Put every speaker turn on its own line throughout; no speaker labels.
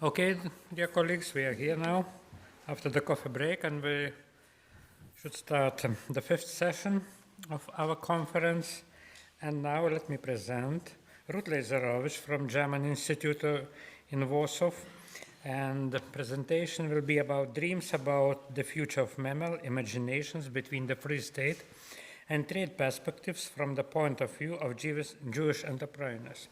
Okay, dear colleagues, we are here now after the coffee break, and we should start the fifth session of our conference. And now let me present Ruth Leiserowitz from German Institute in Warsaw. And the presentation will be about dreams about the future of Memel, imaginations between the Free State and trade perspectives from the point of view of Jewish entrepreneurs.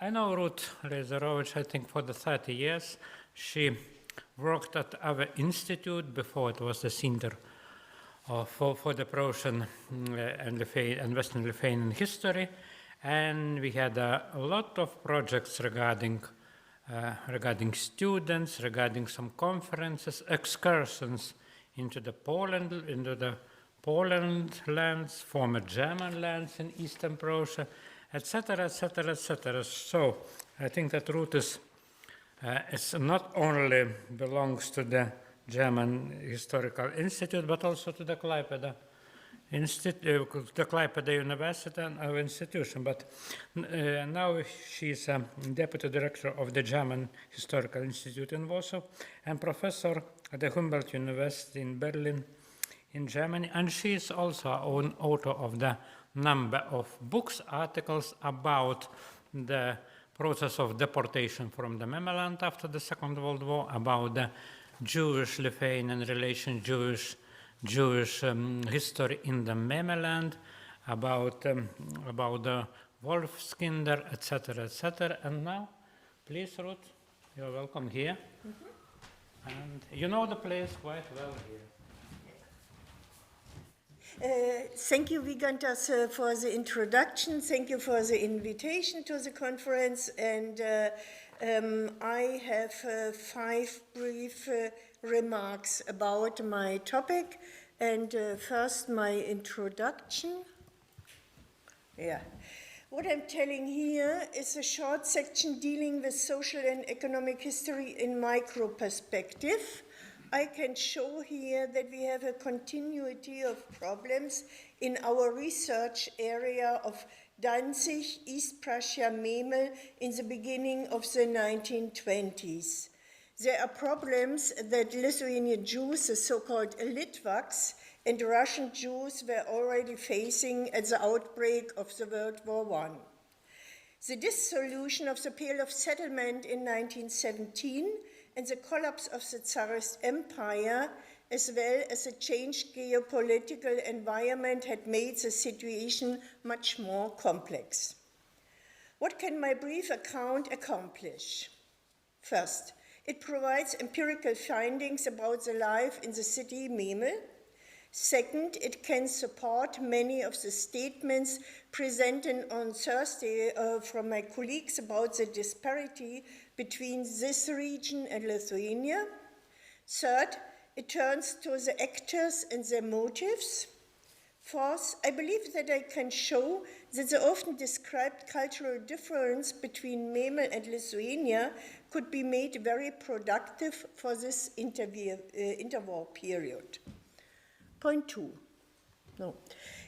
I know Ruth Leiserowitz, I think, for the 30 years. She worked at our institute before it was the center for the Prussian and Western Lithuanian history. And we had a lot of projects regarding students, regarding some conferences, excursions into the Poland lands, former German lands in Eastern Prussia, etc., etc., etc. So I think that Ruth is not only belongs to the German Historical Institute, but also to the Klaipėda University and our institution. But now she's a deputy director of the German Historical Institute in Warsaw and professor at the Humboldt University in Berlin in Germany. And she is also an author of the number of books, articles about the process of deportation from the Memel after the Second World War, about the Jewish-Lithuanian relation, Jewish history in the Memel, about the Wolfskinder, etc., etc. And now, please, Ruth, you're welcome here. Mm-hmm. And you know the place quite well here.
Thank you, Vygantas, for the introduction. Thank you for the invitation to the conference. And I have 5 brief remarks about my topic. And first, my introduction. What I'm telling here is a short section dealing with social and economic history in micro perspective. I can show here that we have a continuity of problems in our research area of Danzig, East Prussia, Memel in the beginning of the 1920s. There are problems that Lithuanian Jews, the so-called Litvaks, and Russian Jews were already facing at the outbreak of the World War I. The dissolution of the Pale of Settlement in 1917 and the collapse of the Tsarist Empire, as well as a changed geopolitical environment, had made the situation much more complex. What can my brief account accomplish? First, it provides empirical findings about the life in the city Memel. Second, it can support many of the statements presented on Thursday from my colleagues about the disparity between this region and Lithuania. Third, it turns to the actors and their motives. Fourth, I believe that I can show that the often described cultural difference between Memel and Lithuania could be made very productive for this interwar period. Point 2.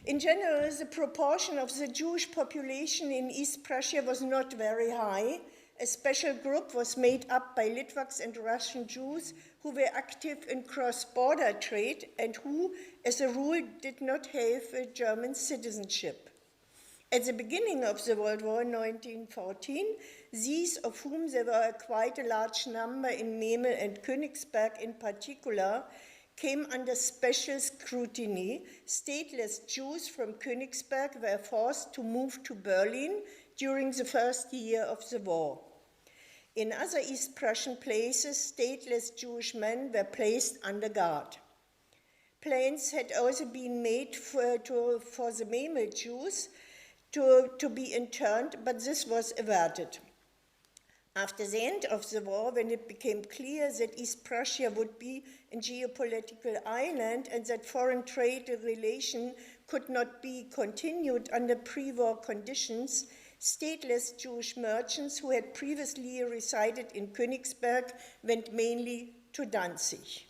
In general, the proportion of the Jewish population in East Prussia was not very high. A special group was made up by Litvaks and Russian Jews who were active in cross-border trade and who, as a rule, did not have a German citizenship. At the beginning of the World War in 1914, these, of whom there were quite a large number in Memel and Königsberg in particular, came under special scrutiny. Stateless Jews from Königsberg were forced to move to Berlin during the first year of the war. In other East Prussian places, stateless Jewish men were placed under guard. Plans had also been made for the Memel Jews to be interned, but this was averted. After the end of the war, when it became clear that East Prussia would be a geopolitical island and that foreign trade relation could not be continued under pre-war conditions, stateless Jewish merchants who had previously resided in Königsberg went mainly to Danzig.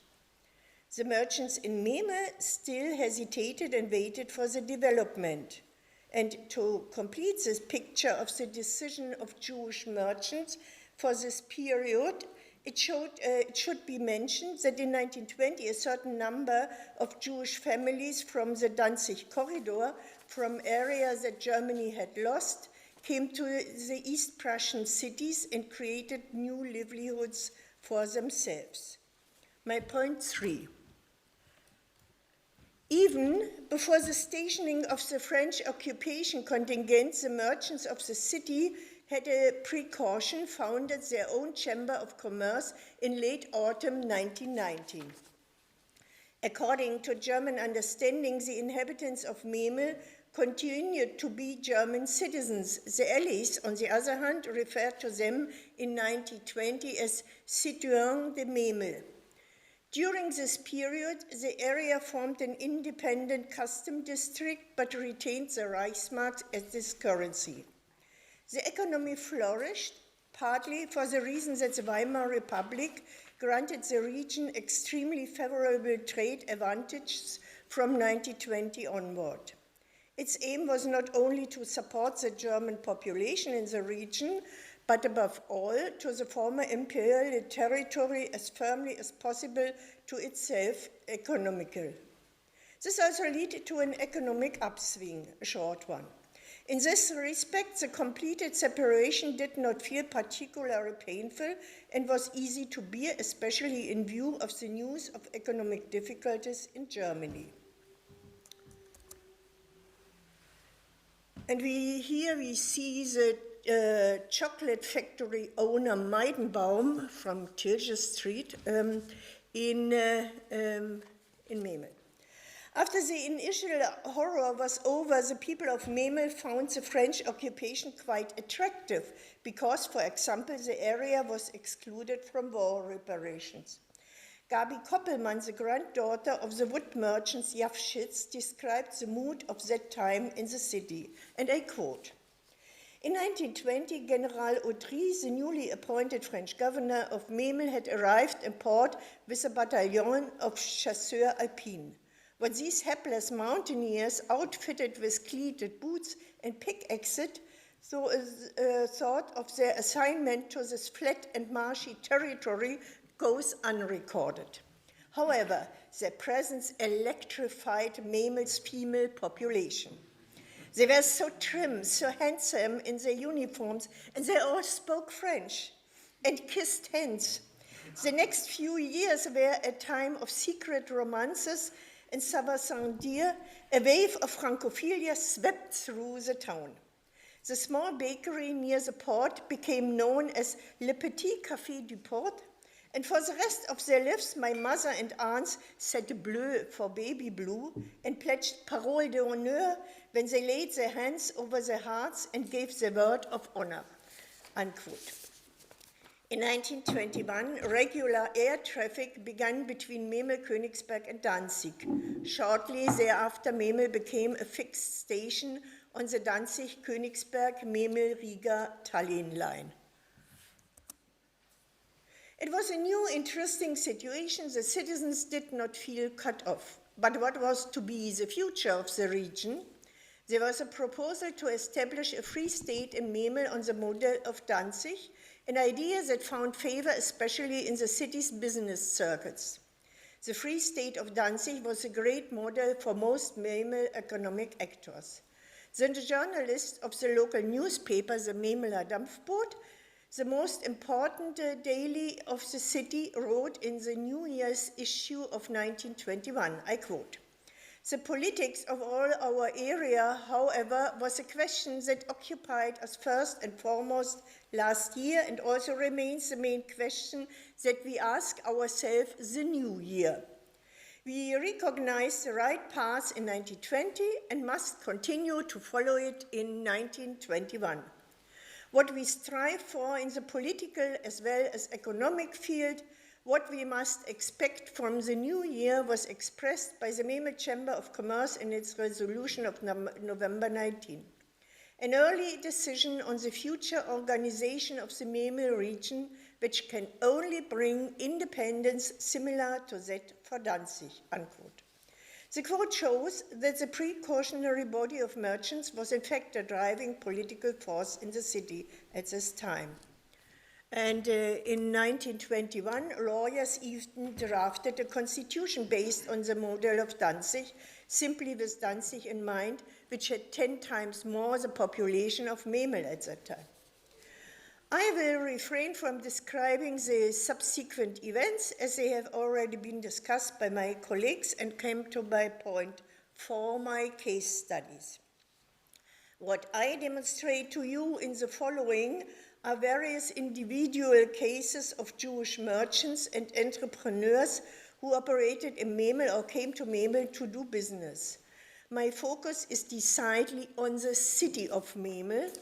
The merchants in Memel still hesitated and waited for the development. And to complete this picture of the decision of Jewish merchants, for this period, it should be mentioned that in 1920 a certain number of Jewish families from the Danzig corridor, from areas that Germany had lost, came to the East Prussian cities and created new livelihoods for themselves. My point 3. Even before the stationing of the French occupation contingent, the merchants of the city had a precaution, founded their own Chamber of Commerce in late autumn 1919. According to German understanding, the inhabitants of Memel continued to be German citizens. The Allies, on the other hand, referred to them in 1920 as citoyens de Memel. During this period, the area formed an independent custom district but retained the Reichsmark as its currency. The economy flourished, partly for the reason that the Weimar Republic granted the region extremely favorable trade advantages from 1920 onward. Its aim was not only to support the German population in the region, but above all, to the former imperial territory as firmly as possible to itself economical. This also led to an economic upswing, a short one. In this respect, the completed separation did not feel particularly painful and was easy to bear, especially in view of the news of economic difficulties in Germany. And here we see the chocolate factory owner Meidenbaum from Tilge Street in Memel. After the initial horror was over, the people of Memel found the French occupation quite attractive because, for example, the area was excluded from war reparations. Gabi Koppelmann, the granddaughter of the wood merchants Jafschitz, described the mood of that time in the city, and I quote, "In 1920, General Autry, the newly appointed French governor of Memel, had arrived in port with a battalion of chasseurs alpines. What these hapless mountaineers, outfitted with cleated boots and pickaxes, thought of their assignment to this flat and marshy territory goes unrecorded. However, their presence electrified Memel's female population. They were so trim, so handsome in their uniforms, and they all spoke French and kissed hands. The next few years were a time of secret romances. In Savasandir, a wave of Francophilia swept through the town. The small bakery near the port became known as Le Petit Café du Port, and for the rest of their lives, my mother and aunts said bleu for baby blue and pledged parole d'honneur when they laid their hands over their hearts and gave the word of honor," unquote. In 1921, regular air traffic began between Memel, Königsberg, and Danzig. Shortly thereafter, Memel became a fixed station on the Danzig, Königsberg, Memel, Riga, Tallinn line. It was a new, interesting situation. The citizens did not feel cut off. But what was to be the future of the region? There was a proposal to establish a free state in Memel on the model of Danzig, an idea that found favor especially in the city's business circuits. The Free State of Danzig was a great model for most Memel economic actors. The journalist of the local newspaper, the Memeler Dampfboot, the most important daily of the city, wrote in the New Year's issue of 1921, I quote, "The politics of all our area, however, was a question that occupied us first and foremost last year and also remains the main question that we ask ourselves the new year. We recognized the right path in 1920 and must continue to follow it in 1921. What we strive for in the political as well as economic field, what we must expect from the new year, was expressed by the Memel Chamber of Commerce in its resolution of November 19. An early decision on the future organization of the Memel region, which can only bring independence similar to that for Danzig," unquote. The quote shows that the precautionary body of merchants was in fact a driving political force in the city at this time. And in 1921, lawyers even drafted a constitution based on the model of Danzig, simply with Danzig in mind, which had 10 times more the population of Memel at that time. I will refrain from describing the subsequent events, as they have already been discussed by my colleagues, and came to my point for my case studies. What I demonstrate to you in the following are various individual cases of Jewish merchants and entrepreneurs who operated in Memel or came to Memel to do business. My focus is decidedly on the city of Memel.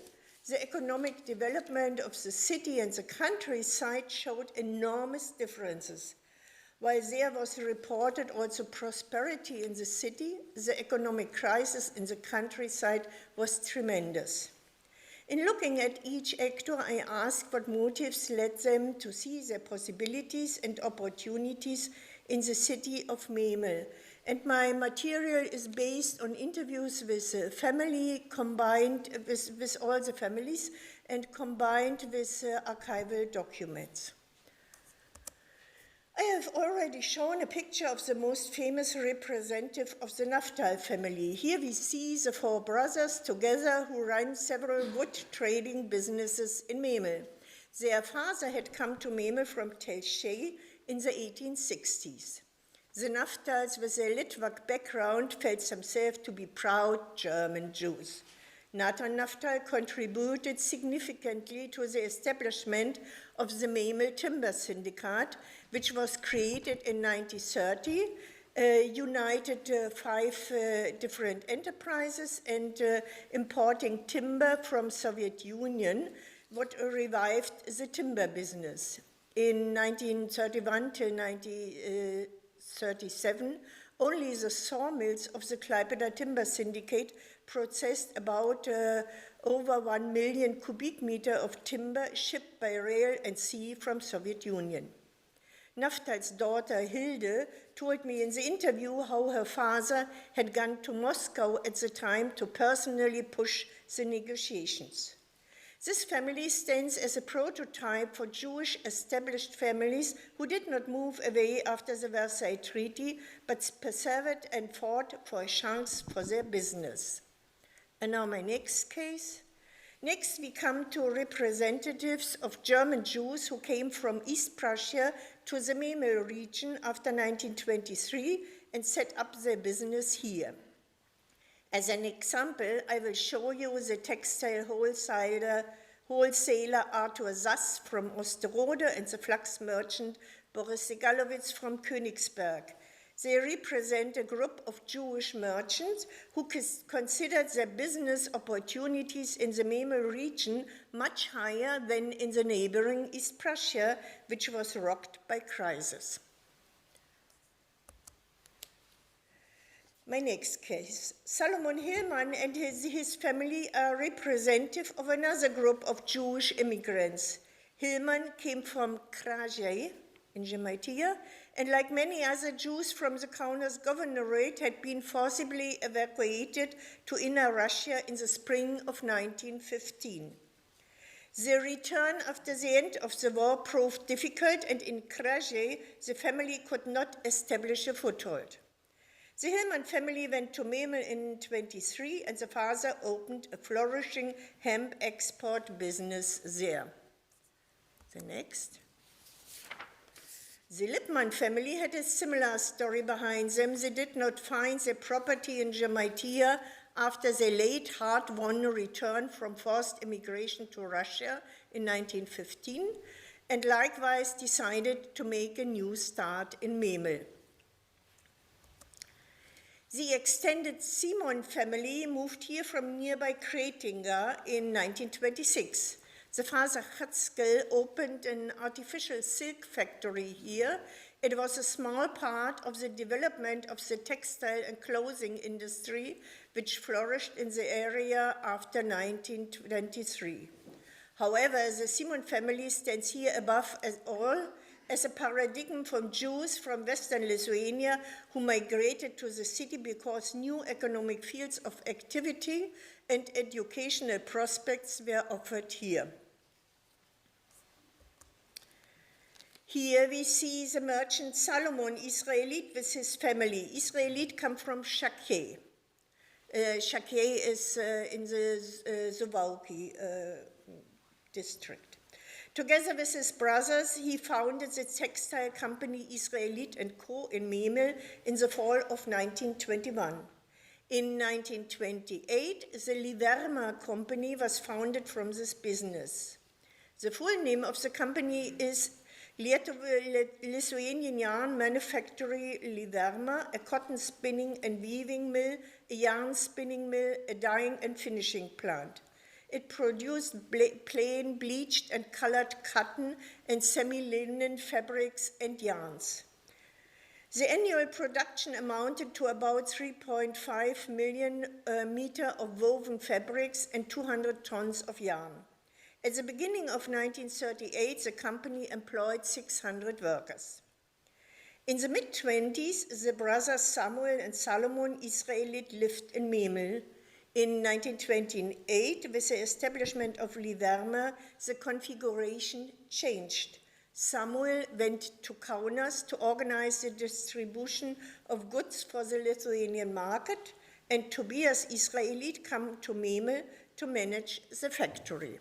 The economic development of the city and the countryside showed enormous differences. While there was reported also prosperity in the city, the economic crisis in the countryside was tremendous. In looking at each actor, I asked what motives led them to see their possibilities and opportunities in the city of Memel. And my material is based on interviews with the family, combined with all the families, and combined with archival documents. I have already shown a picture of the most famous representative of the Naftal family. Here we see the four brothers together who run several wood trading businesses in Memel. Their father had come to Memel from Tel Shay in the 1860s. The Naftals, with their Litvak background, felt themselves to be proud German Jews. Nathan Naftal contributed significantly to the establishment of the Memel Timber Syndicate, which was created in 1930, united 5 different enterprises and importing timber from Soviet Union, what revived the timber business. In 1931 till 1937, only the sawmills of the Klaipėda Timber Syndicate processed about over 1 million cubic meters of timber shipped by rail and sea from Soviet Union. Naftal's daughter Hilde told me in the interview how her father had gone to Moscow at the time to personally push the negotiations. This family stands as a prototype for Jewish established families who did not move away after the Versailles Treaty, but persevered and fought for a chance for their business. And now my next case. Next, we come to representatives of German Jews who came from East Prussia to the Memel region after 1923 and set up their business here. As an example, I will show you the textile wholesaler Arthur Sass from Osterode and the flax merchant Boris Segalowitz from Königsberg. They represent a group of Jewish merchants who considered their business opportunities in the Memel region much higher than in the neighboring East Prussia, which was rocked by crisis. My next case. Salomon Hillman and his family are representative of another group of Jewish immigrants. Hillman came from Krajaj in Žemaitija, and like many other Jews from the Kaunas governorate, had been forcibly evacuated to inner Russia in the spring of 1915. Their return after the end of the war proved difficult, and in Krajaj, the family could not establish a foothold. The Hillman family went to Memel in 1923, and the father opened a flourishing hemp export business there. The next. The Lippmann family had a similar story behind them. They did not find their property in Žemaitija after their late hard-won return from forced immigration to Russia in 1915, and likewise decided to make a new start in Memel. The extended Simon family moved here from nearby Kretinga in 1926. The father Chatzkel opened an artificial silk factory here. It was a small part of the development of the textile and clothing industry, which flourished in the area after 1923. However, the Simon family stands here above all as a paradigm from Jews from Western Lithuania who migrated to the city because new economic fields of activity and educational prospects were offered here. Here we see the merchant Salomon Israelite with his family. Israelite come from Shakhe. Shakhe is in the Suwałki district. Together with his brothers, he founded the textile company Israelite & Co. in Memel in the fall of 1921. In 1928, the Liverma company was founded from this business. The full name of the company is Lithuanian Yarn Manufactory Liverma, a cotton spinning and weaving mill, a yarn spinning mill, a dyeing and finishing plant. It produced plain, bleached and colored cotton and semi-linen fabrics and yarns. The annual production amounted to about 3.5 million meter of woven fabrics and 200 tons of yarn. At the beginning of 1938, the company employed 600 workers. In the mid-20s, the brothers Samuel and Salomon Israelite lived in Memel. In 1928, with the establishment of Liverma, the configuration changed. Samuel went to Kaunas to organize the distribution of goods for the Lithuanian market, and Tobias Israelite came to Memel to manage the factory.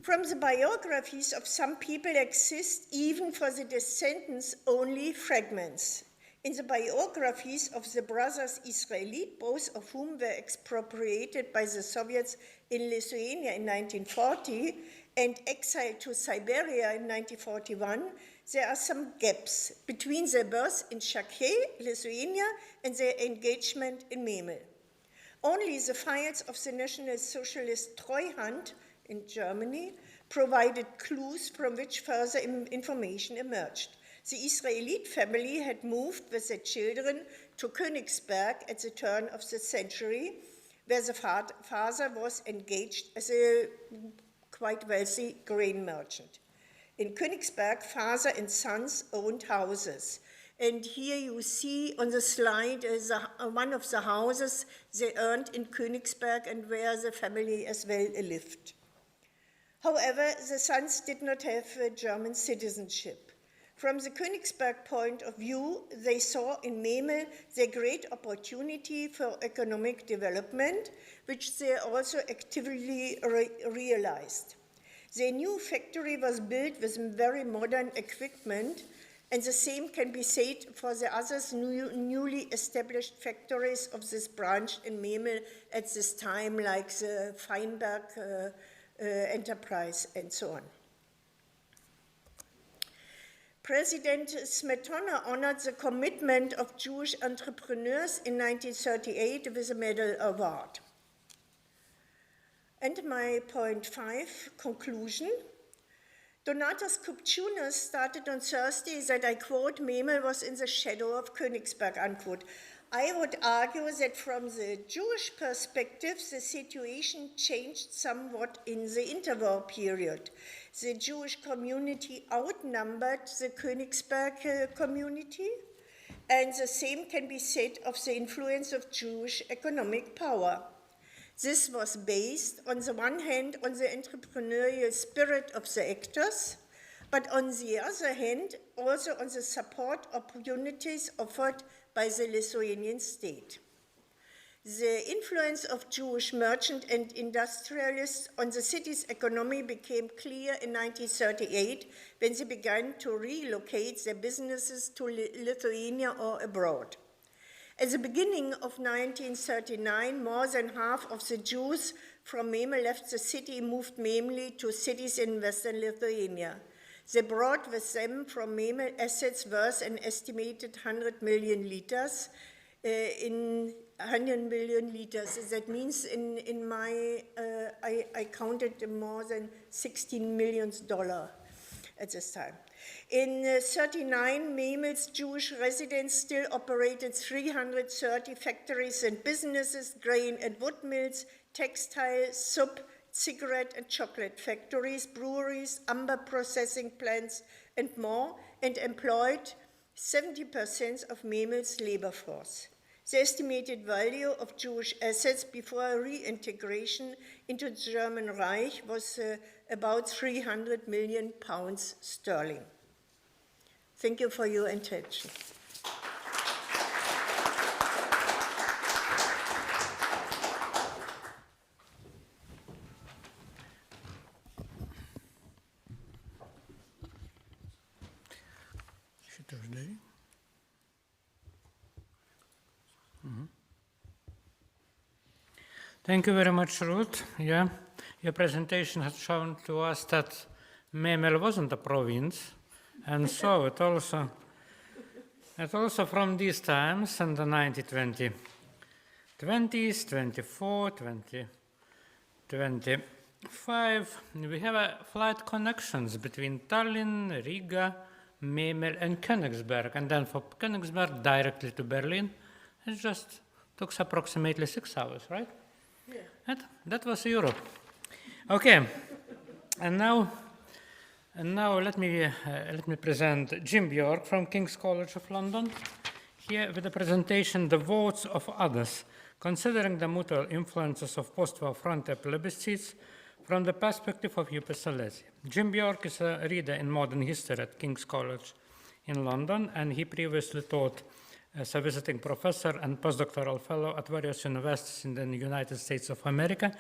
From the biographies of some people exist, even for the descendants, only fragments. In the biographies of the brothers Israelite, both of whom were expropriated by the Soviets in Lithuania in 1940 and exiled to Siberia in 1941, there are some gaps between their birth in Shakhe, Lithuania, and their engagement in Memel. Only the files of the National Socialist Treuhand in Germany provided clues from which further information emerged. The Israelite family had moved with their children to Königsberg at the turn of the century, where the father was engaged as a quite wealthy grain merchant. In Königsberg, father and sons owned houses. And here you see on the slide one of the houses they earned in Königsberg and where the family as well lived. However, the sons did not have German citizenship. From the Königsberg point of view, they saw in Memel the great opportunity for economic development, which they also actively realized. Their new factory was built with very modern equipment, and the same can be said for the other newly established factories of this branch in Memel at this time, like the Feinberg enterprise and so on. President Smetona honored the commitment of Jewish entrepreneurs in 1938 with a medal award. And my point 5, conclusion. Donatas Kupčiūnas started on Thursday that, I quote, Memel was in the shadow of Königsberg, unquote. I would argue that from the Jewish perspective, the situation changed somewhat in the interwar period. The Jewish community outnumbered the Königsberg community, and the same can be said of the influence of Jewish economic power. This was based, on the one hand, on the entrepreneurial spirit of the actors, but on the other hand, also on the support opportunities offered by the Lithuanian state. The influence of Jewish merchant and industrialists on the city's economy became clear in 1938 when they began to relocate their businesses to Lithuania or abroad. At the beginning of 1939, more than half of the Jews from Memel left the city and moved mainly to cities in western Lithuania. They brought with them from Memel assets worth an estimated 100 million liters. That means in my, I counted more than $16 million at this time. In 1939, Memel's Jewish residents still operated 330 factories and businesses, grain and wood mills, textile, soup, cigarette and chocolate factories, breweries, amber processing plants, and more, and employed 70% of Memel's labor force. The estimated value of Jewish assets before reintegration into the German Reich was about 300 million pounds sterling. Thank you for your attention.
Thank you very much, Ruth. Yeah, your presentation has shown to us that Memel wasn't a province, and so it also from these times in the 1920s, 24, 25, we have flight connections between Tallinn, Riga, Memel, and Königsberg, and then for Königsberg directly to Berlin. It just took approximately 6 hours, right? Yeah. That was Europe. Okay, and now let me present Jim Bjork from King's College of London. Here with the presentation, The Votes of Others, Considering the Mutual Influences of Postwar Frontier Plebiscites from the Perspective of UP Silesia. Jim Bjork is a reader in modern history at King's College in London, and he previously taught as a visiting professor and postdoctoral fellow at various universities in the United States of America,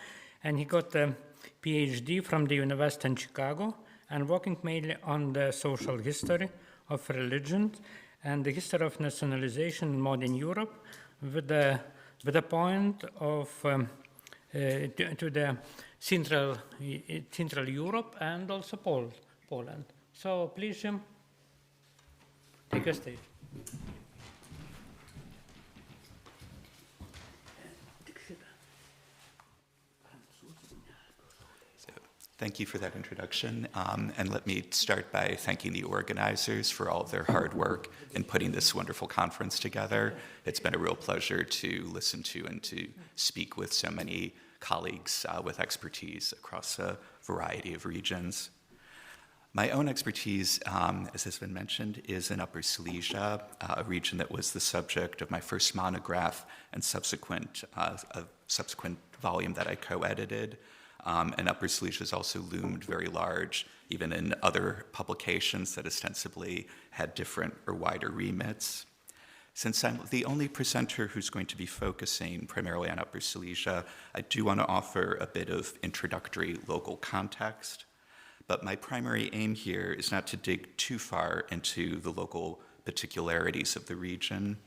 and he got a PhD from the University in Chicago, and working mainly on the social history of religion and the history of nationalization in modern Europe, with a point of to the Central Europe and also Poland. So please, Jim, take a stage.
Thank you for that introduction, and let me start by thanking the organizers for all of their hard work in putting this wonderful conference together. It's been a real pleasure to listen to and to speak with so many colleagues with expertise across a variety of regions. My own expertise, as has been mentioned, is in Upper Silesia, a region that was the subject of my first monograph and subsequent volume that I co-edited. And Upper Silesia has also loomed very large, even in other publications that ostensibly had different or wider remits. Since I'm the only presenter who's going to be focusing primarily on Upper Silesia, I do want to offer a bit of introductory local context. But my primary aim here is not to dig too far into the local particularities of the region.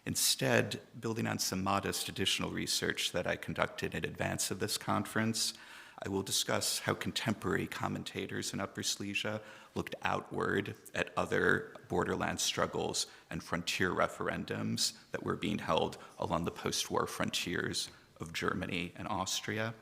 Instead, building on some modest additional research that I conducted in advance of this conference, I will discuss how contemporary commentators in Upper Silesia looked outward at other borderland struggles and frontier referendums that were being held along the post-war frontiers of Germany and Austria.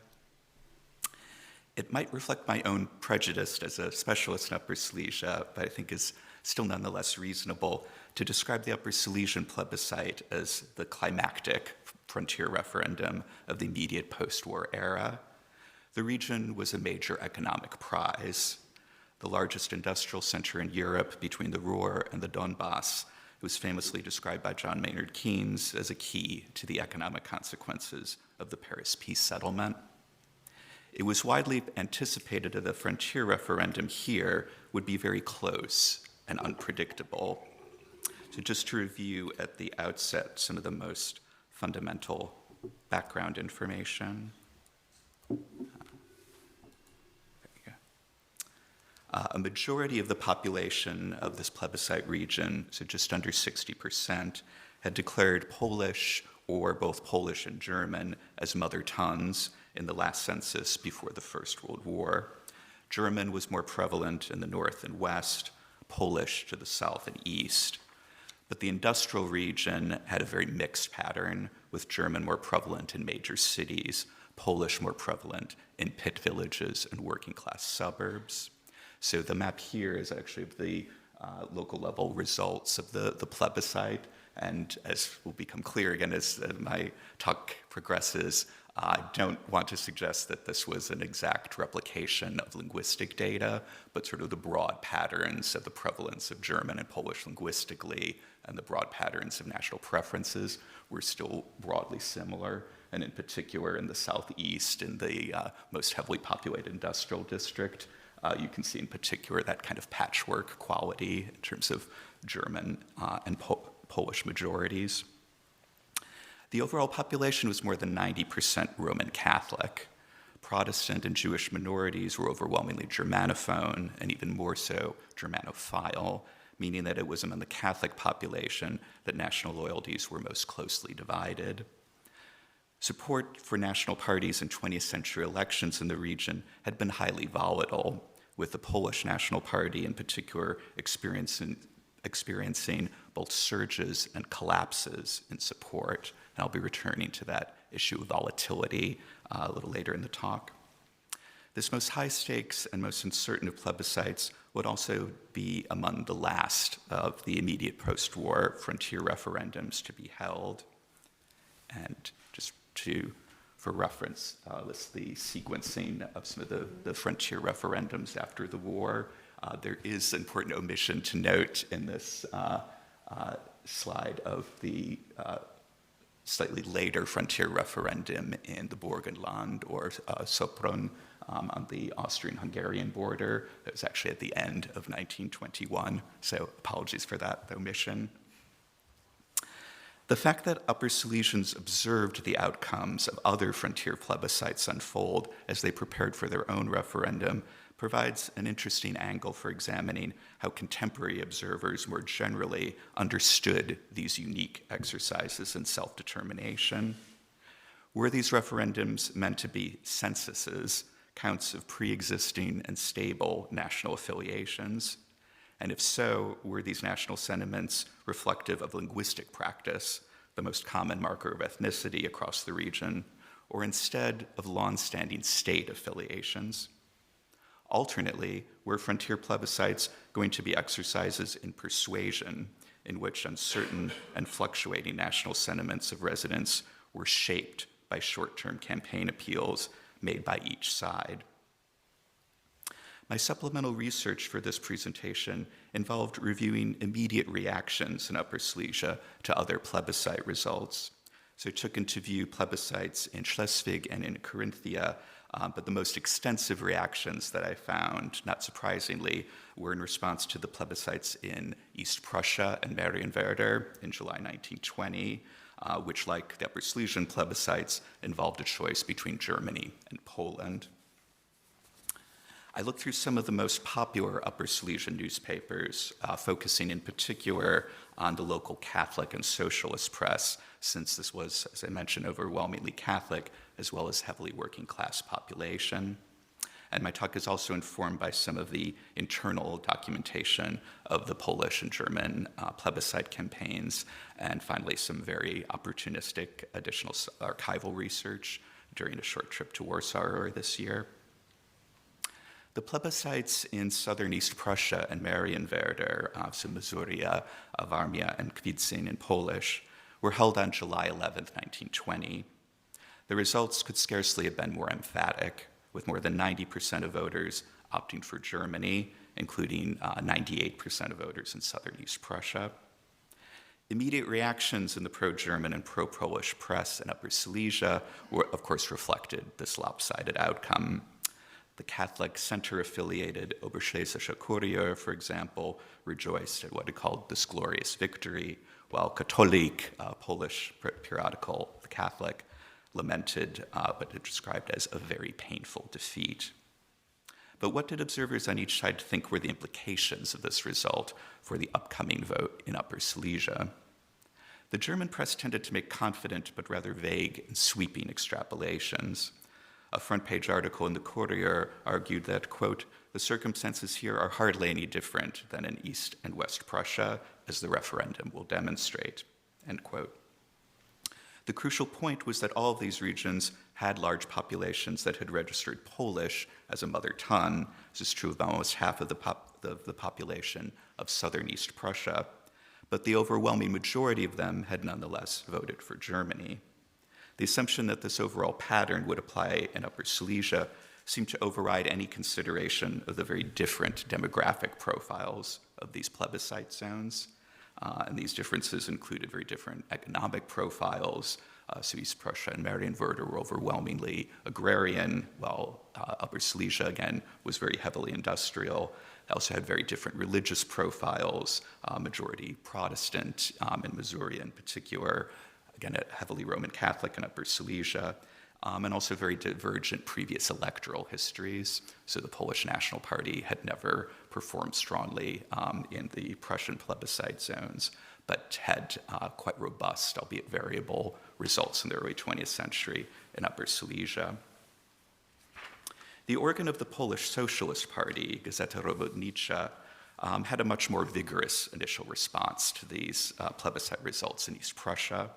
It might reflect my own prejudice as a specialist in Upper Silesia, but I think is still nonetheless reasonable to describe the Upper Silesian plebiscite as the climactic frontier referendum of the immediate post-war era. The region was a major economic prize. The largest industrial center in Europe between the Ruhr and the Donbass, it was famously described by John Maynard Keynes as a key to the economic consequences of the Paris peace settlement. It was widely anticipated that the frontier referendum here would be very close and unpredictable. So just to review at the outset some of the most fundamental background information. A majority of the population of this plebiscite region, so just under 60%, had declared Polish or both Polish and German as mother tongues in the last census before the First World War. German was more prevalent in the north and west, Polish to the south and east. But the industrial region had a very mixed pattern, with German more prevalent in major cities, Polish more prevalent in pit villages and working class suburbs. So the map here is actually the local level results of the plebiscite. And as will become clear again as my talk progresses, I don't want to suggest that this was an exact replication of linguistic data, but sort of the broad patterns of the prevalence of German and Polish linguistically and the broad patterns of national preferences were still broadly similar. And in particular, in the southeast, in the most heavily populated industrial district, you can see in particular that kind of patchwork quality in terms of German and Polish majorities. The overall population was more than 90% Roman Catholic. Protestant and Jewish minorities were overwhelmingly Germanophone, and even more so Germanophile, meaning that it was among the Catholic population that national loyalties were most closely divided. Support for national parties in 20th century elections in the region had been highly volatile, with the Polish National Party in particular experiencing both surges and collapses in support. And I'll be returning to that issue of volatility a little later in the talk. This most high stakes and most uncertain of plebiscites would also be among the last of the immediate post-war frontier referendums to be held. And just for reference, list the sequencing of some of the frontier referendums after the war. There is an important omission to note in this slide of the slightly later frontier referendum in the Borderland or Sopron on the Austrian-Hungarian border. It was actually at the end of 1921, so apologies for that omission. The fact that Upper Silesians observed the outcomes of other frontier plebiscites unfold as they prepared for their own referendum provides an interesting angle for examining how contemporary observers more generally understood these unique exercises in self-determination. Were these referendums meant to be censuses, counts of pre-existing and stable national affiliations? And if so, were these national sentiments reflective of linguistic practice, the most common marker of ethnicity across the region, or instead of long-standing state affiliations? Alternately, were frontier plebiscites going to be exercises in persuasion, in which uncertain and fluctuating national sentiments of residents were shaped by short-term campaign appeals made by each side? My supplemental research for this presentation involved reviewing immediate reactions in Upper Silesia to other plebiscite results. So I took into view plebiscites in Schleswig and in Carinthia, but the most extensive reactions that I found, not surprisingly, were in response to the plebiscites in East Prussia and Marienwerder in July 1920, which, like the Upper Silesian plebiscites, involved a choice between Germany and Poland. I looked through some of the most popular Upper Silesian newspapers, focusing in particular on the local Catholic and socialist press, since this was, as I mentioned, overwhelmingly Catholic, as well as heavily working class population. And my talk is also informed by some of the internal documentation of the Polish and German plebiscite campaigns, and finally some very opportunistic additional archival research during a short trip to Warsaw earlier this year. The plebiscites in southern East Prussia and Marienwerder, so Mazuria, Warmia, and Kwidzyn in Polish, were held on July 11, 1920. The results could scarcely have been more emphatic, with more than 90% of voters opting for Germany, including 98% of voters in southern East Prussia. Immediate reactions in the pro-German and pro-Polish press in Upper Silesia were, of course, reflected this lopsided outcome. The Catholic center-affiliated Oberschlesischer Kurier, for example, rejoiced at what it called this glorious victory, while Katolik, Polish periodical, The Catholic, lamented what it described as a very painful defeat. But what did observers on each side think were the implications of this result for the upcoming vote in Upper Silesia? The German press tended to make confident but rather vague and sweeping extrapolations. A front-page article in the Courier argued that, quote, the circumstances here are hardly any different than in East and West Prussia, as the referendum will demonstrate, end quote. The crucial point was that all of these regions had large populations that had registered Polish as a mother tongue. This is true of almost half of the population of southern East Prussia, but the overwhelming majority of them had nonetheless voted for Germany. The assumption that this overall pattern would apply in Upper Silesia seemed to override any consideration of the very different demographic profiles of these plebiscite zones. And these differences included very different economic profiles. So East Prussia and Marienwerder were overwhelmingly agrarian, while Upper Silesia, again, was very heavily industrial. They also had very different religious profiles, majority Protestant in Missouri in particular, again, heavily Roman Catholic in Upper Silesia, and also very divergent previous electoral histories. So the Polish National Party had never performed strongly in the Prussian plebiscite zones, but had quite robust, albeit variable, results in the early 20th century in Upper Silesia. The organ of the Polish Socialist Party, Gazeta Robotnicza, had a much more vigorous initial response to these plebiscite results in East Prussia.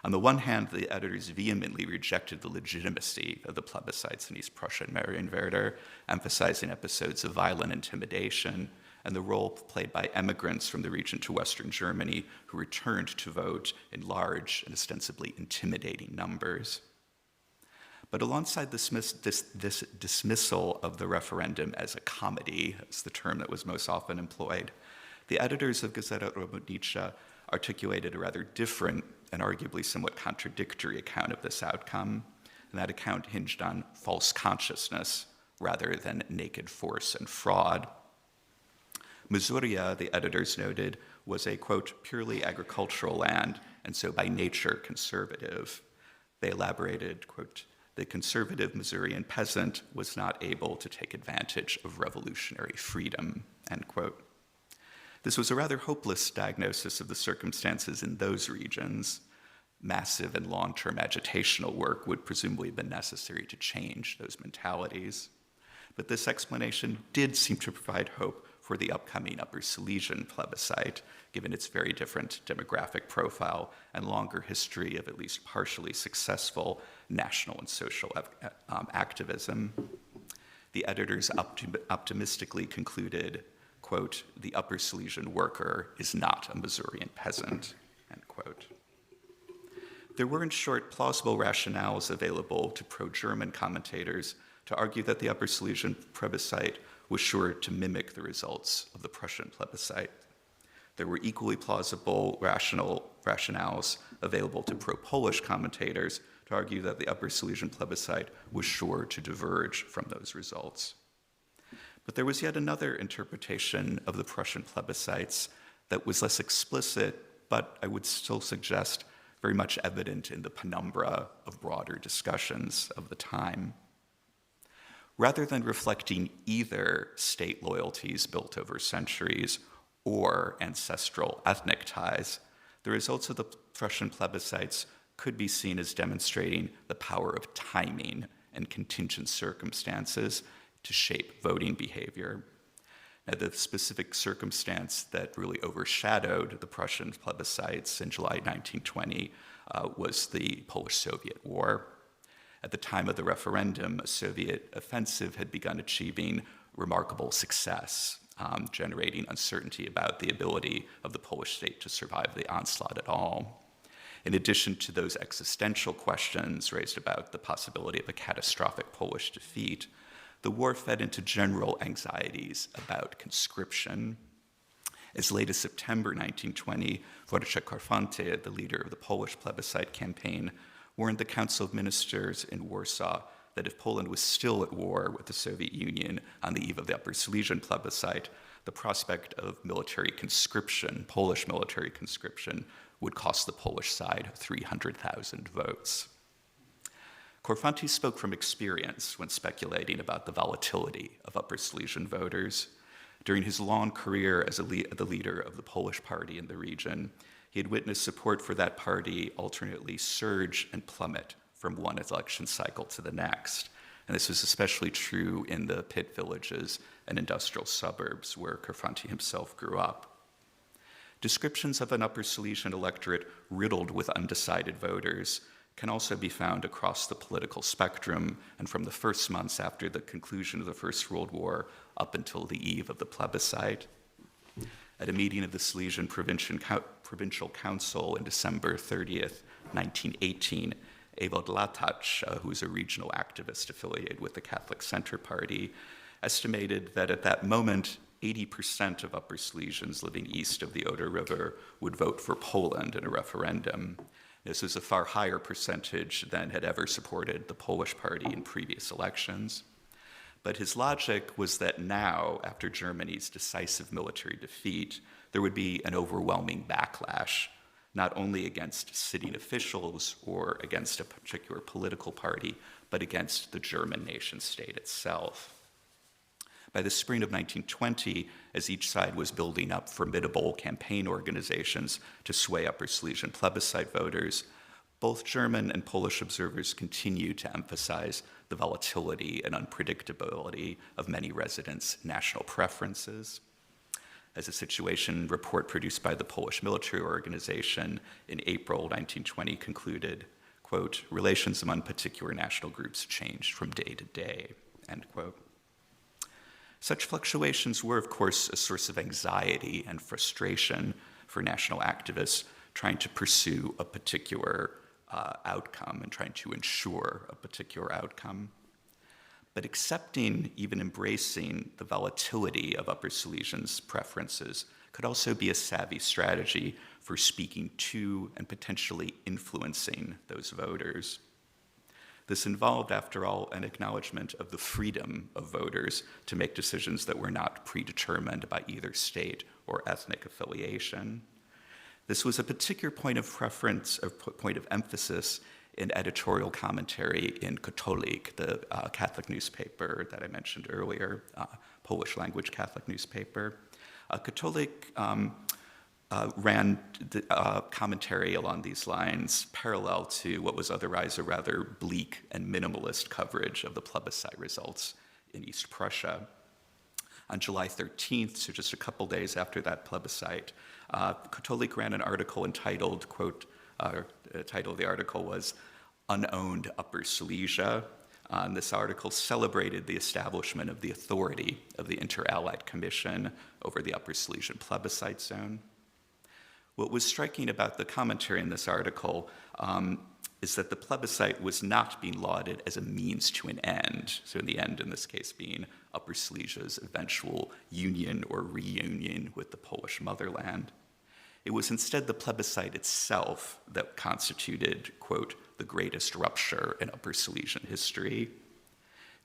On the one hand, the editors vehemently rejected the legitimacy of the plebiscites in East Prussia and Marienwerder, emphasizing episodes of violent intimidation and the role played by emigrants from the region to Western Germany who returned to vote in large and ostensibly intimidating numbers. But alongside this dismissal of the referendum as a comedy, that's the term that was most often employed, the editors of Gazeta Robotnicza articulated a rather different and arguably somewhat contradictory account of this outcome, and that account hinged on false consciousness rather than naked force and fraud. Masuria, the editors noted, was a, quote, purely agricultural land, and so by nature conservative. They elaborated, quote, the conservative Masurian peasant was not able to take advantage of revolutionary freedom, end quote. This was a rather hopeless diagnosis of the circumstances in those regions. Massive and long-term agitational work would presumably have been necessary to change those mentalities. But this explanation did seem to provide hope for the upcoming Upper Silesian plebiscite, given its very different demographic profile and longer history of at least partially successful national and social activism. The editors optimistically concluded, quote, the Upper Silesian worker is not a Masurian peasant, end quote. There were, in short, plausible rationales available to pro-German commentators to argue that the Upper Silesian plebiscite was sure to mimic the results of the Prussian plebiscite. There were equally plausible rationales available to pro-Polish commentators to argue that the Upper Silesian plebiscite was sure to diverge from those results. But there was yet another interpretation of the Prussian plebiscites that was less explicit, but I would still suggest very much evident in the penumbra of broader discussions of the time. Rather than reflecting either state loyalties built over centuries or ancestral ethnic ties, the results of the Prussian plebiscites could be seen as demonstrating the power of timing and contingent circumstances to shape voting behavior. Now, the specific circumstance that really overshadowed the Prussian plebiscites in July 1920 was the Polish-Soviet War. At the time of the referendum, a Soviet offensive had begun achieving remarkable success, generating uncertainty about the ability of the Polish state to survive the onslaught at all. In addition to those existential questions raised about the possibility of a catastrophic Polish defeat, the war fed into general anxieties about conscription. As late as September 1920, Wojciech Korfanty, the leader of the Polish plebiscite campaign, warned the Council of Ministers in Warsaw that if Poland was still at war with the Soviet Union on the eve of the Upper Silesian plebiscite, the prospect of military conscription, Polish military conscription, would cost the Polish side 300,000 votes. Korfanty spoke from experience when speculating about the volatility of Upper Silesian voters. During his long career as the leader of the Polish party in the region, he had witnessed support for that party alternately surge and plummet from one election cycle to the next. And this was especially true in the pit villages and industrial suburbs where Korfanty himself grew up. Descriptions of an Upper Silesian electorate riddled with undecided voters can also be found across the political spectrum and from the first months after the conclusion of the First World War up until the eve of the plebiscite. At a meeting of the Silesian Provincial Council in December 30th, 1918, Ewald Latach, who's a regional activist affiliated with the Catholic Center Party, estimated that at that moment, 80% of Upper Silesians living east of the Oder River would vote for Poland in a referendum. This was a far higher percentage than had ever supported the Polish party in previous elections. But his logic was that now, after Germany's decisive military defeat, there would be an overwhelming backlash, not only against sitting officials or against a particular political party, but against the German nation state itself. By the spring of 1920, as each side was building up formidable campaign organizations to sway Upper Silesian plebiscite voters, both German and Polish observers continued to emphasize the volatility and unpredictability of many residents' national preferences. As a situation report produced by the Polish military organization in April 1920 concluded, quote, relations among particular national groups changed from day to day, end quote. Such fluctuations were, of course, a source of anxiety and frustration for national activists trying to pursue a particular outcome and trying to ensure a particular outcome. But accepting, even embracing the volatility of Upper Silesians' preferences could also be a savvy strategy for speaking to and potentially influencing those voters. This involved, after all, an acknowledgement of the freedom of voters to make decisions that were not predetermined by either state or ethnic affiliation. This was a particular point of preference, a point of emphasis in editorial commentary in Katolik, the Catholic newspaper that I mentioned earlier, Polish language Catholic newspaper. Katolik ran commentary along these lines parallel to what was otherwise a rather bleak and minimalist coverage of the plebiscite results in East Prussia. On July 13th, so just a couple days after that plebiscite, Katolik ran an article entitled, quote, the title of the article was Unowned Upper Silesia. This article celebrated the establishment of the authority of the Inter-Allied Commission over the Upper Silesian plebiscite zone. What was striking about the commentary in this article is that the plebiscite was not being lauded as a means to an end, so in the end, in this case, being Upper Silesia's eventual union or reunion with the Polish motherland. It was instead the plebiscite itself that constituted, quote, the greatest rupture in Upper Silesian history.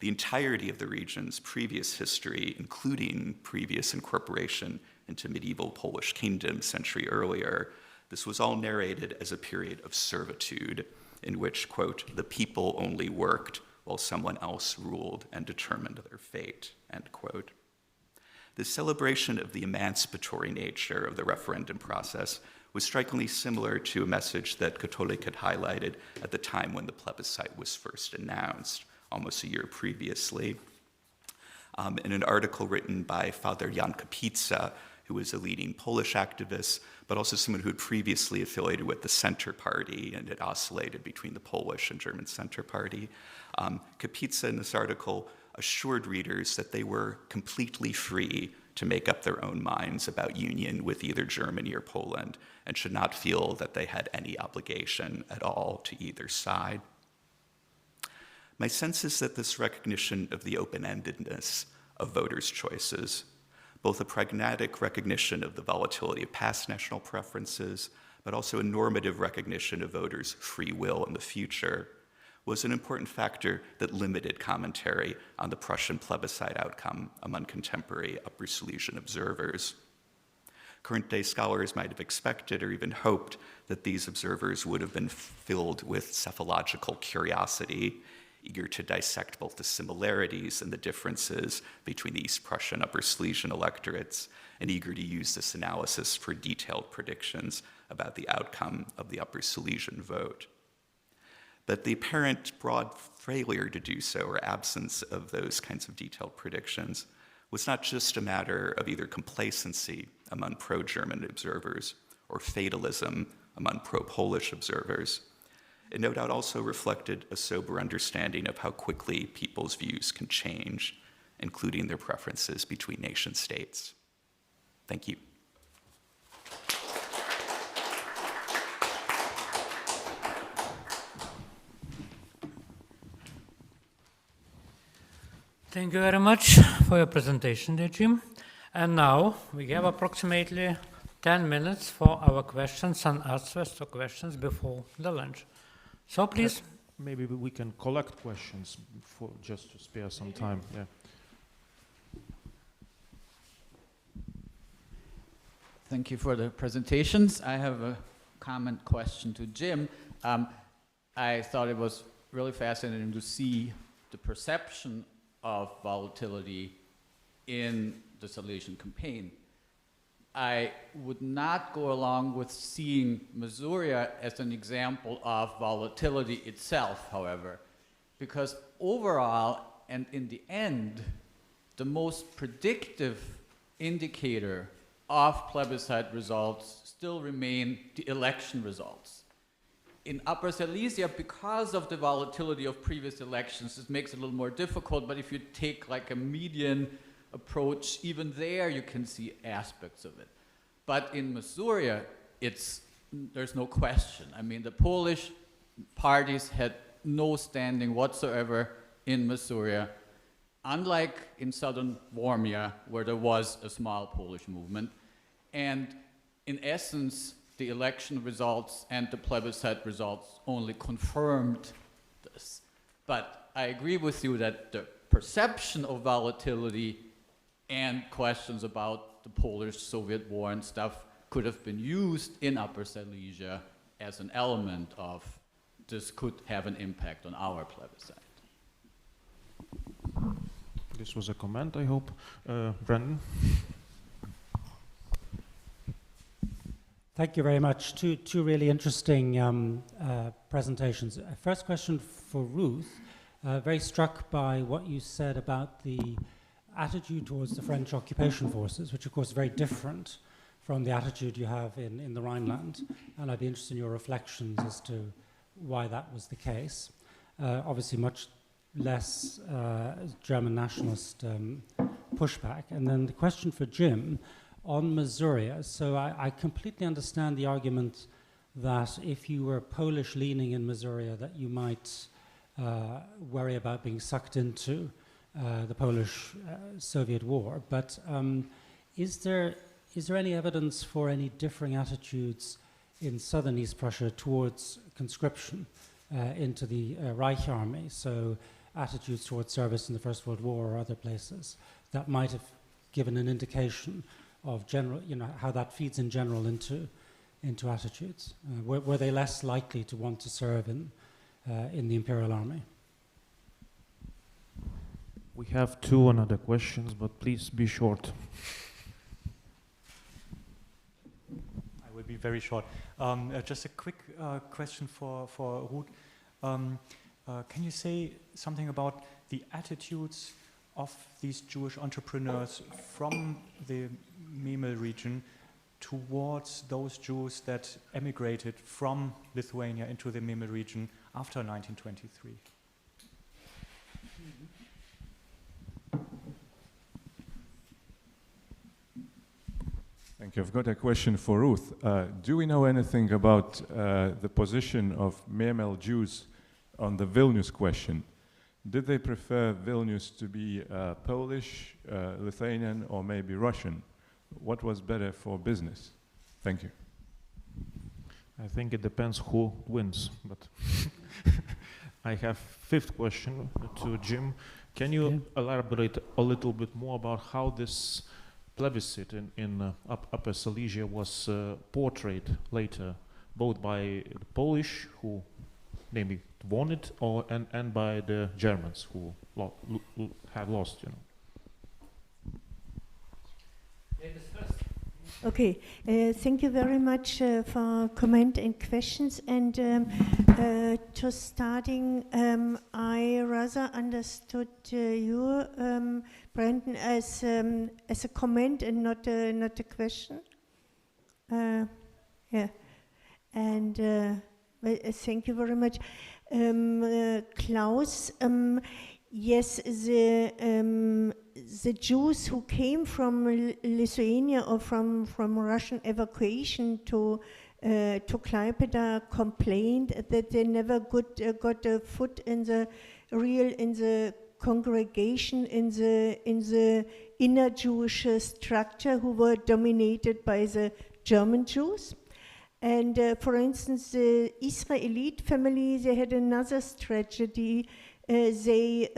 The entirety of the region's previous history, including previous incorporation into medieval Polish kingdom a century earlier, this was all narrated as a period of servitude in which, quote, the people only worked while someone else ruled and determined their fate, end quote. The celebration of the emancipatory nature of the referendum process was strikingly similar to a message that Katolik had highlighted at the time when the plebiscite was first announced, almost a year previously. In an article written by Father Jan Kapica, who was a leading Polish activist, but also someone who had previously affiliated with the Center Party and had oscillated between the Polish and German Center Party. Kapica, in this article, assured readers that they were completely free to make up their own minds about union with either Germany or Poland and should not feel that they had any obligation at all to either side. My sense is that this recognition of the open-endedness of voters' choices, both a pragmatic recognition of the volatility of past national preferences, but also a normative recognition of voters' free will in the future, was an important factor that limited commentary on the Prussian plebiscite outcome among contemporary Upper Silesian observers. Current-day scholars might have expected or even hoped that these observers would have been filled with psephological curiosity, eager to dissect both the similarities and the differences between the East Prussian and Upper Silesian electorates, and eager to use this analysis for detailed predictions about the outcome of the Upper Silesian vote. But the apparent broad failure to do so, or absence of those kinds of detailed predictions, was not just a matter of either complacency among pro-German observers or fatalism among pro-Polish observers. It no doubt also reflected a sober understanding of how quickly people's views can change, including their preferences between nation states. Thank you.
Thank you very much for your presentation, dear Jim. And now we have approximately 10 minutes for our questions and answers to questions before the lunch. So please.
Maybe we can collect questions for just to spare some time. Yeah.
Thank you for the presentations. I have a comment question to Jim. I thought it was really fascinating to see the perception of volatility in the Silesian campaign. I would not go along with seeing Missouri as an example of volatility itself, however, because overall and in the end, the most predictive indicator of plebiscite results still remain the election results. In Upper Silesia, because of the volatility of previous elections, it makes it a little more difficult, but if you take like a median approach, even there you can see aspects of it. But in Missouri, there's no question. I mean, the Polish parties had no standing whatsoever in Missouri, unlike in southern Warmia, where there was a small Polish movement. And in essence, the election results and the plebiscite results only confirmed this. But I agree with you that the perception of volatility and questions about the Polish-Soviet war and stuff could have been used in Upper Silesia as an element of this could have an impact on our plebiscite.
This was a comment, I hope. Brendan?
Thank you very much. Two really interesting presentations. First question for Ruth. Very struck by what you said about the attitude towards the French occupation forces, which of course is very different from the attitude you have in the Rhineland. And I'd be interested in your reflections as to why that was the case. Obviously much less German nationalist pushback. And then the question for Jim on Missouri. So I completely understand the argument that if you were Polish leaning in Missouri that you might worry about being sucked into the Polish-Soviet war, but is there any evidence for any differing attitudes in southern East Prussia towards conscription into the Reich Army, so attitudes towards service in the First World War or other places that might have given an indication of general, how that feeds in general into attitudes? Were they less likely to want to serve in the Imperial Army?
We have two other questions, but please be short.
I will be very short. Just a quick question for Ruth. Can you say something about the attitudes of these Jewish entrepreneurs from the Memel region towards those Jews that emigrated from Lithuania into the Memel region after 1923?
Thank you. I've got a question for Ruth. Do we know anything about the position of Memel Jews on the Vilnius question? Did they prefer Vilnius to be Polish, Lithuanian, or maybe Russian? What was better for business? Thank you.
I think it depends who wins, but I have fifth question to Jim. Can you elaborate a little bit more about how this plebiscite in Upper Silesia was portrayed later, both by the Polish, who maybe won it, and by the Germans who had lost,
Okay, thank you very much for comment and questions. And to starting, I rather understood you, Brandon, as a comment and not a question. Yeah, and thank you very much, Klaus. Yes, the Jews who came from Lithuania or from Russian evacuation to Klaipėda complained that they never got a foot in the congregation in the inner Jewish structure who were dominated by the German Jews. And for instance, the Israelite family, they had another tragedy. They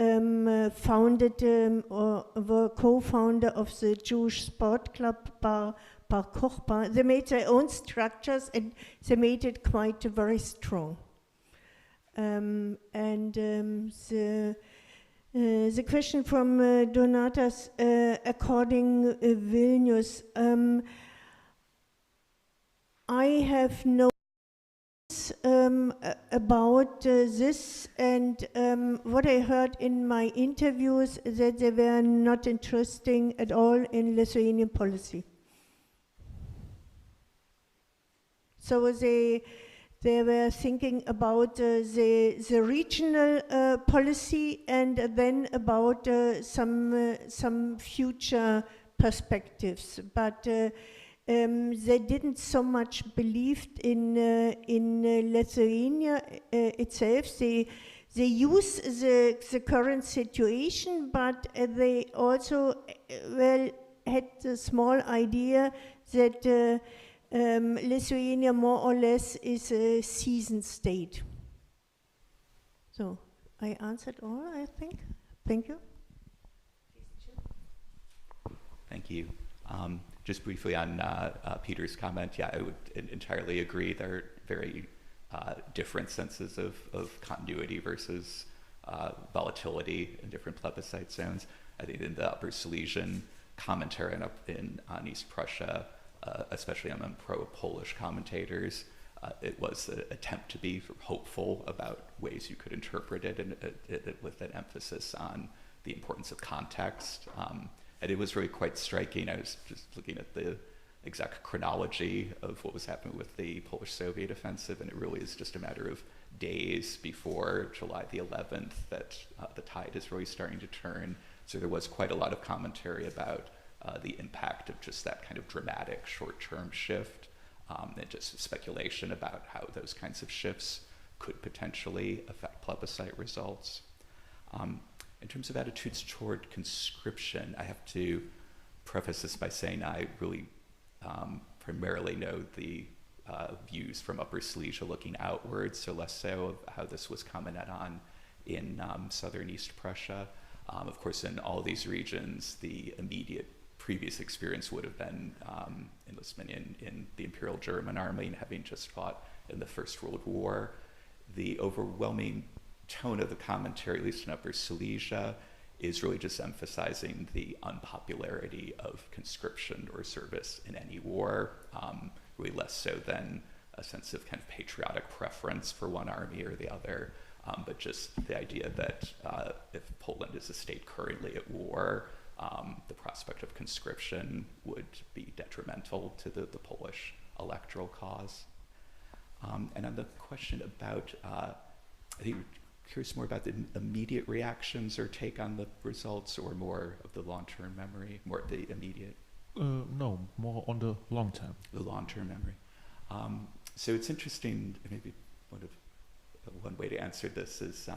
founded or were co-founder of the Jewish sport club Bar Kochba. They made their own structures and they made it quite very strong. The question from Donatas, according Vilnius, I have no about this, and what I heard in my interviews that they were not interesting at all in Lithuanian policy. So they were thinking about the regional policy and then about some future perspectives, but they didn't so much believe in Lithuania itself. They use the current situation, but they also had the small idea that Lithuania more or less is a seasoned state. So I answered all, I think. Thank you.
Thank you. Just briefly on Peter's comment, yeah, I would entirely agree. There are very different senses of continuity versus volatility in different plebiscite zones. I think in the Upper Silesian commentary on East Prussia, especially among pro-Polish commentators, it was an attempt to be hopeful about ways you could interpret it, and with an emphasis on the importance of context. And it was really quite striking. I was just looking at the exact chronology of what was happening with the Polish-Soviet offensive, and it really is just a matter of days before July the 11th that the tide is really starting to turn. So there was quite a lot of commentary about the impact of just that kind of dramatic short-term shift, and just speculation about how those kinds of shifts could potentially affect plebiscite results. In terms of attitudes toward conscription, I have to preface this by saying I really primarily know the views from Upper Silesia looking outwards, so less so of how this was commented on in southern East Prussia. Of course, in all these regions, the immediate previous experience would have been enlistment in the Imperial German Army and having just fought in the First World War. The overwhelming tone of the commentary, at least in Upper Silesia, is really just emphasizing the unpopularity of conscription or service in any war, really less so than a sense of kind of patriotic preference for one army or the other, but just the idea that if Poland is a state currently at war, the prospect of conscription would be detrimental to the Polish electoral cause. And on the question about, I think we're curious more about the immediate reactions or take on the results, or more of the long-term memory, more of the immediate?
No, more on the long term. The
long-term memory. So it's interesting, maybe one way to answer this is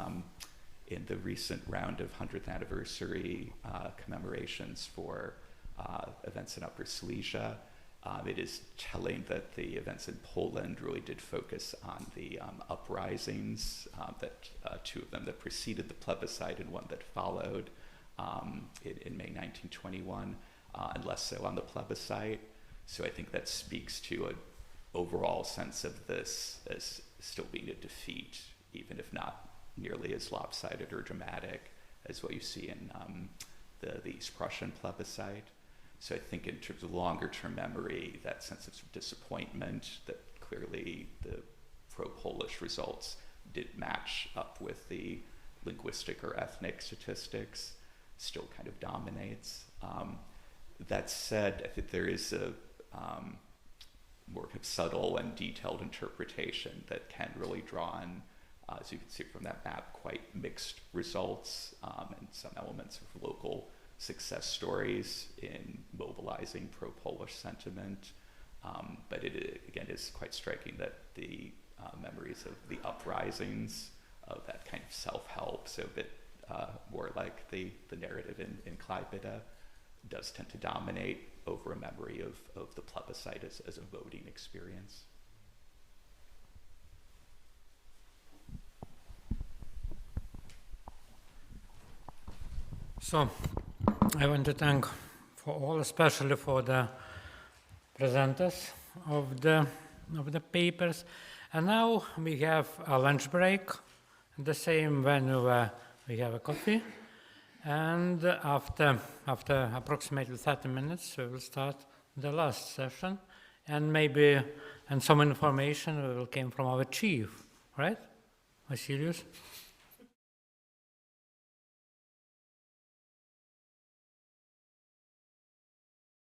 in the recent round of 100th anniversary commemorations for events in Upper Silesia, it is telling that the events in Poland really did focus on the uprisings, that two of them that preceded the plebiscite and one that followed in May 1921, and less so on the plebiscite. So I think that speaks to an overall sense of this as still being a defeat, even if not nearly as lopsided or dramatic as what you see in the East Prussian plebiscite. So I think in terms of longer-term memory, that sense of disappointment that clearly the pro-Polish results did match up with the linguistic or ethnic statistics still kind of dominates. That said, I think there is a more kind of subtle and detailed interpretation that can really draw on, as you can see from that map, quite mixed results and some elements of local success stories in mobilizing pro-Polish sentiment. But it, again, is quite striking that the memories of the uprisings, of that kind of self-help, so a bit more like the narrative in Klaipėda does tend to dominate over a memory of the plebiscite as a voting experience.
So, I want to thank for all, especially for the presenters of the papers. And now we have a lunch break, the same venue where we have a coffee. And after approximately 30 minutes, we will start the last session. And some information will came from our chief, right? Vasilijus?